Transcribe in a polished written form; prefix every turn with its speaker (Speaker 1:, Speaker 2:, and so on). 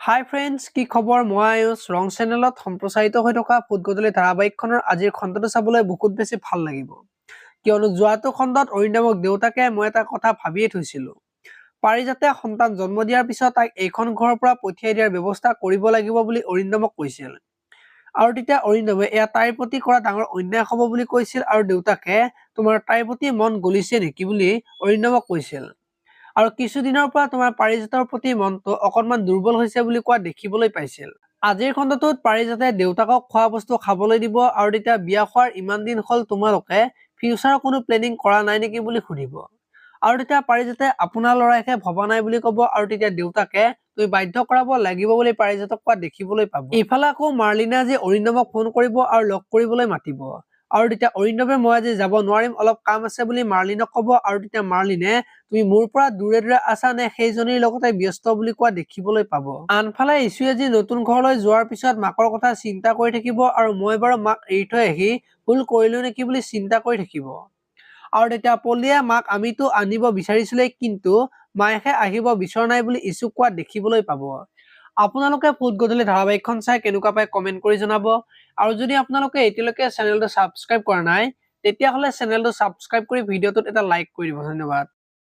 Speaker 1: হাই friends, কি খবৰ? মই আয়ুষ। ৰং চেনেলত সম্প্ৰচাৰিত হৈ থকা ফুটগধূলি ধাৰাবাহিকখনৰ আজিৰ খণ্ডটো চাবলৈ বহুত বেছি ভাল লাগিব, কিয়নো যোৱাটো খণ্ডত অৰিন্দমক দেউতাকে মই এটা কথা ভাবিয়ে থৈছিলো। পাৰিজাতে সন্তান জন্ম দিয়াৰ পিছত তাইক এইখন ঘৰৰ পৰা পঠিয়াই দিয়াৰ ব্যৱস্থা কৰিব লাগিব বুলি অৰিন্দমক কৈছিল। আৰু তেতিয়া অৰিন্দমে এয়া তাইৰ প্ৰতি কৰা ডাঙৰ অন্যায় হ'ব বুলি কৈছিল, আৰু দেউতাকে তোমাৰ তাইৰ প্ৰতি মন গলিছে নেকি বুলি অৰিন্দমক কৈছিল। আৰু কিছুদিনৰ পৰা তোমাৰ পাৰিজাতৰ প্ৰতি মনটো অকণমান দুৰ্বল হৈছে বুলি কোৱা দেখিবলৈ পাইছিল। আজিৰ খণ্ডটোত পাৰিজাতে দেউতাকক খোৱা বস্তু খাবলৈ দিব, আৰু তেতিয়া বিয়া খোৱাৰ ইমান দিন হ'ল তোমালোকে ফিউচাৰৰ কোনো প্লেনিং কৰা নাই নেকি বুলি সুধিব। আৰু তেতিয়া পাৰিজাতে আপোনাৰ ল'ৰাইহে ভবা নাই বুলি ক'ব, আৰু তেতিয়া দেউতাকে তুমি বাধ্য কৰাব লাগিব বুলি পাৰিজাতক কোৱা দেখিবলৈ পাব। ইফালে আকৌ মাৰ্লিনে আজি অৰিন্দমক ফোন কৰিব আৰু লগ কৰিবলৈ মাতিব, আৰু তেতিয়া অৰিন্দমে মই আজি যাব নোৱাৰিম, অলপ কাম আছে বুলি মাৰ্লিনক ক'ব, আৰু তেতিয়া মাৰ্লিনে তুমি মোৰ পৰা দূৰে দূৰে আছা নে সেইজনীৰ লগতে ব্যস্ত বুলি কোৱা দেখিবলৈ পাব। আনফালে ইছুৱে আজি নতুন ঘৰলৈ যোৱাৰ পিছত মাকৰ কথা চিন্তা কৰি থাকিব, আৰু মই বাৰু মাক এৰি থৈ আহি ভুল কৰিলো নেকি বুলি চিন্তা কৰি থাকিব। আৰু তেতিয়া পলিয়ে মাক আমিতো আনিব বিচাৰিছিলেই, কিন্তু মায়েহে আহিব বিচৰা নাই বুলি ইছুক কোৱা দেখিবলৈ পাব। আপোনালোকে ফুটগধূলি ধাৰাবাহিকখন চাই কেনেকুৱা পায় কমেন্ট কৰি জনাব, আৰু যদি আপোনালোকে এতিয়ালৈকে চেনেলটো ছাবস্ক্ৰাইব কৰা নাই তেতিয়াহ'লে চেনেলটো ছাবস্ক্ৰাইব কৰি ভিডিঅ'টোত এটা লাইক কৰি দিব। ধন্যবাদ।